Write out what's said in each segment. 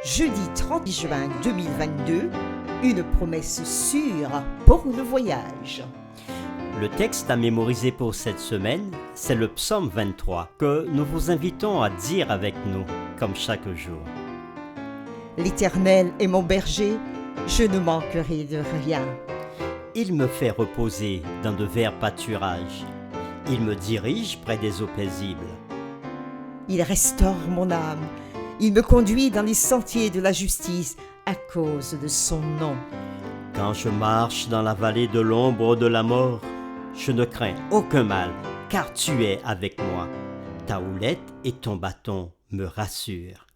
jeudi 30 juin 2022, une promesse sûre pour le voyage. Le texte à mémoriser pour cette semaine, c'est le psaume 23, que nous vous invitons à dire avec nous, comme chaque jour. L'Éternel est mon berger, je ne manquerai de rien. Il me fait reposer dans de verts pâturages. Il me dirige près des eaux paisibles. Il restaure mon âme, il me conduit dans les sentiers de la justice à cause de son nom. Quand je marche dans la vallée de l'ombre de la mort, je ne crains aucun mal, car tu es avec moi. Ta houlette et ton bâton me rassurent.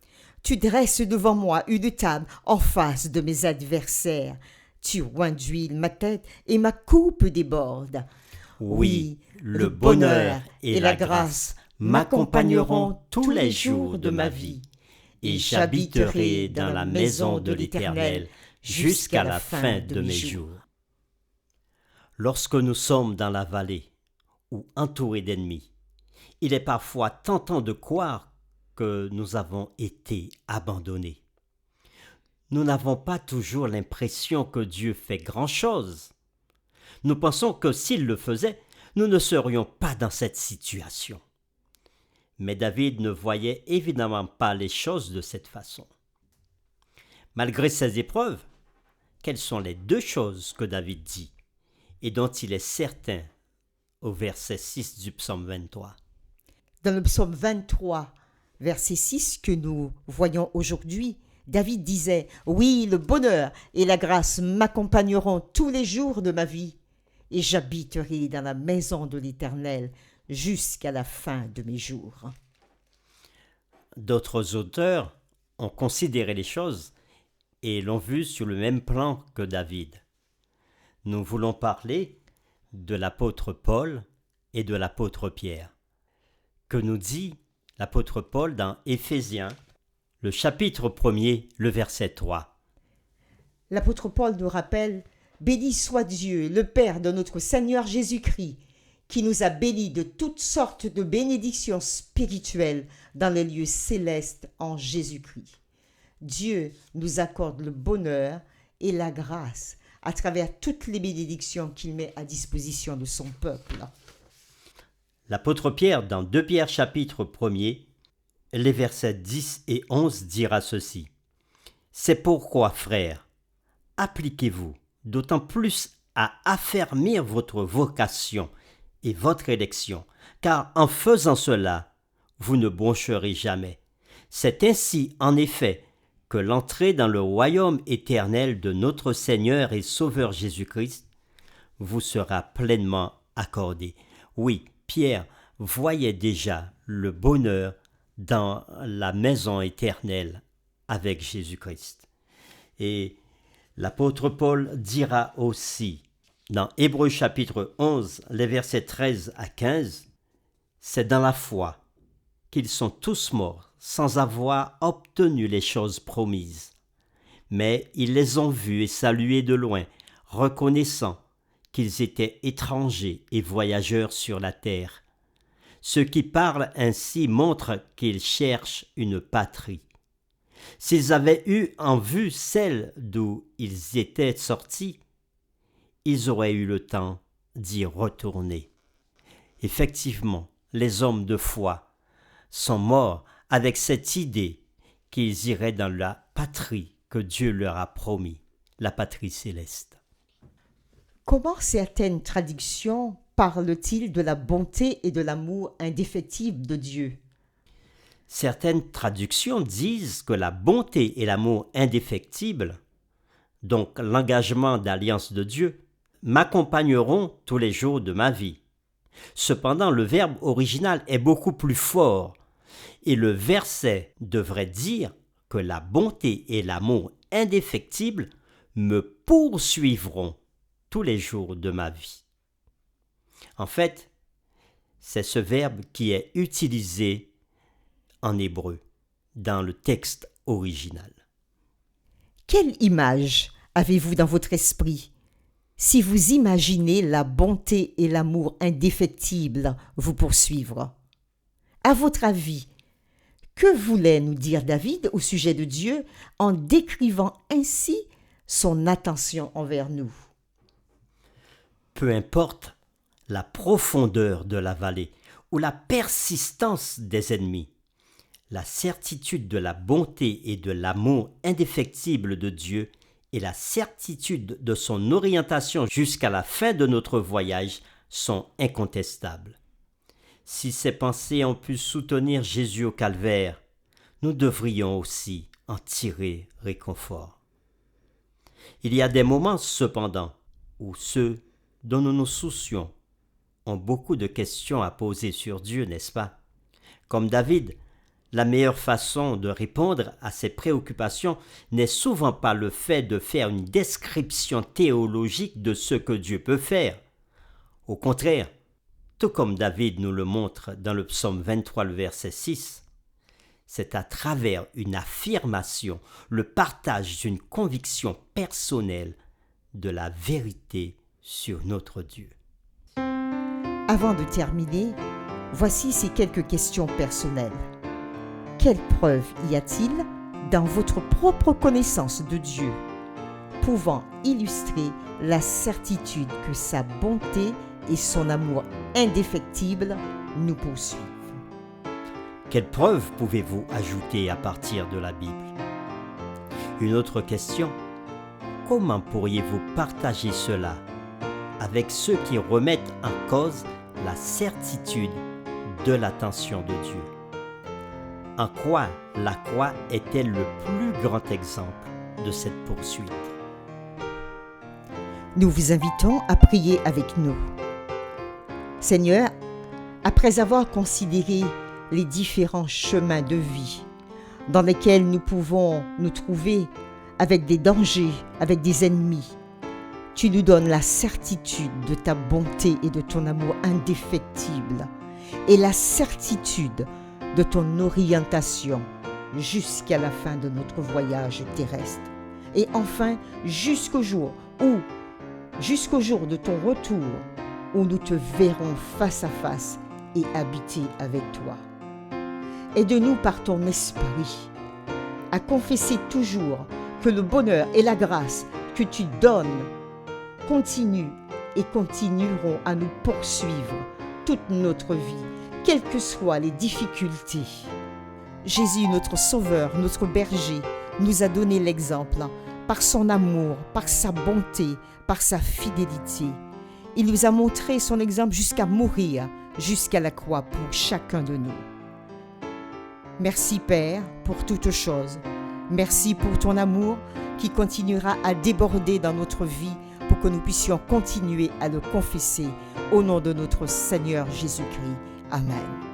Tu dresses devant moi une table en face de mes adversaires. Tu oins d'huile ma tête et ma coupe déborde. Oui, le bonheur et la grâce m'accompagneront tous les jours de ma vie, et j'habiterai dans la maison de l'Éternel jusqu'à la fin de mes jours. Lorsque nous sommes dans la vallée ou entourés d'ennemis, il est parfois tentant de croire que nous avons été abandonnés. Nous n'avons pas toujours l'impression que Dieu fait grand-chose. Nous pensons que s'il le faisait, nous ne serions pas dans cette situation. Mais David ne voyait évidemment pas les choses de cette façon. Malgré ces épreuves, quelles sont les deux choses que David dit et dont il est certain au verset 6 du psaume 23? Dans le psaume 23, verset 6 que nous voyons aujourd'hui, David disait « Oui, le bonheur et la grâce m'accompagneront tous les jours de ma vie, et j'habiterai dans la maison de l'Éternel jusqu'à la fin de mes jours. » D'autres auteurs ont considéré les choses et l'ont vu sur le même plan que David. Nous voulons parler de l'apôtre Paul et de l'apôtre Pierre. Que nous dit l'apôtre Paul dans Éphésiens, le chapitre 1er, le verset 3. L'apôtre Paul nous rappelle « Béni soit Dieu, le Père de notre Seigneur Jésus-Christ, qui nous a bénis de toutes sortes de bénédictions spirituelles dans les lieux célestes en Jésus-Christ. Dieu nous accorde le bonheur et la grâce à travers toutes les bénédictions qu'il met à disposition de son peuple. » L'apôtre Pierre, dans 2 Pierre chapitre 1er, les versets 10 et 11 dira ceci. « C'est pourquoi, frères, appliquez-vous d'autant plus à affermir votre vocation et votre élection, car en faisant cela, vous ne broncherez jamais. C'est ainsi, en effet, que l'entrée dans le royaume éternel de notre Seigneur et Sauveur Jésus-Christ vous sera pleinement accordée. » Oui, Pierre voyait déjà le bonheur dans la maison éternelle avec Jésus-Christ. Et l'apôtre Paul dira aussi, dans Hébreux chapitre 11, les versets 13 à 15, « C'est dans la foi qu'ils sont tous morts sans avoir obtenu les choses promises. Mais ils les ont vus et salués de loin, reconnaissant qu'ils étaient étrangers et voyageurs sur la terre. Ceux qui parlent ainsi montrent qu'ils cherchent une patrie. S'ils avaient eu en vue celle d'où ils étaient sortis, ils auraient eu le temps d'y retourner. » Effectivement, les hommes de foi sont morts avec cette idée qu'ils iraient dans la patrie que Dieu leur a promis, la patrie céleste. Comment certaines traductions parlent-ils de la bonté et de l'amour indéfectible de Dieu? Certaines traductions disent que la bonté et l'amour indéfectible, donc l'engagement d'alliance de Dieu, m'accompagneront tous les jours de ma vie. Cependant, le verbe original est beaucoup plus fort et le verset devrait dire que la bonté et l'amour indéfectible me poursuivront tous les jours de ma vie. En fait, c'est ce verbe qui est utilisé en hébreu dans le texte original. Quelle image avez-vous dans votre esprit si vous imaginez la bonté et l'amour indéfectible vous poursuivre? À votre avis, Que voulait nous dire David au sujet de Dieu en décrivant ainsi son attention envers nous? Peu importe la profondeur de la vallée ou la persistance des ennemis, la certitude de la bonté et de l'amour indéfectible de Dieu et la certitude de son orientation jusqu'à la fin de notre voyage sont incontestables. Si ces pensées ont pu soutenir Jésus au calvaire, nous devrions aussi en tirer réconfort. Il y a des moments, cependant, où ceux dont nous nous soucions ont beaucoup de questions à poser sur Dieu, n'est-ce pas? Comme David, la meilleure façon de répondre à ces préoccupations n'est souvent pas le fait de faire une description théologique de ce que Dieu peut faire. Au contraire, tout comme David nous le montre dans le psaume 23, le verset 6, c'est à travers une affirmation, le partage d'une conviction personnelle de la vérité sur notre Dieu. Avant de terminer, voici ces quelques questions personnelles. Quelle preuve y a-t-il dans votre propre connaissance de Dieu, pouvant illustrer la certitude que sa bonté et son amour indéfectible nous poursuivent? Quelle preuve pouvez-vous ajouter à partir de la Bible? Une autre question, comment pourriez-vous partager cela avec ceux qui remettent en cause la certitude de l'attention de Dieu? En quoi la croix est-elle le plus grand exemple de cette poursuite? Nous vous invitons à prier avec nous. Seigneur, après avoir considéré les différents chemins de vie dans lesquels nous pouvons nous trouver avec des dangers, avec des ennemis, tu nous donnes la certitude de ta bonté et de ton amour indéfectible et la certitude de ton orientation jusqu'à la fin de notre voyage terrestre. Et enfin, jusqu'au jour de ton retour, où nous te verrons face à face et habiter avec toi. Aide-nous par ton esprit à confesser toujours que le bonheur et la grâce que tu donnes continuent et continueront à nous poursuivre toute notre vie, quelles que soient les difficultés. Jésus, notre Sauveur, notre berger, nous a donné l'exemple par son amour, par sa bonté, par sa fidélité. Il nous a montré son exemple jusqu'à mourir, jusqu'à la croix pour chacun de nous. Merci Père pour toutes choses. Merci pour ton amour qui continuera à déborder dans notre vie pour que nous puissions continuer à le confesser au nom de notre Seigneur Jésus-Christ. Amen.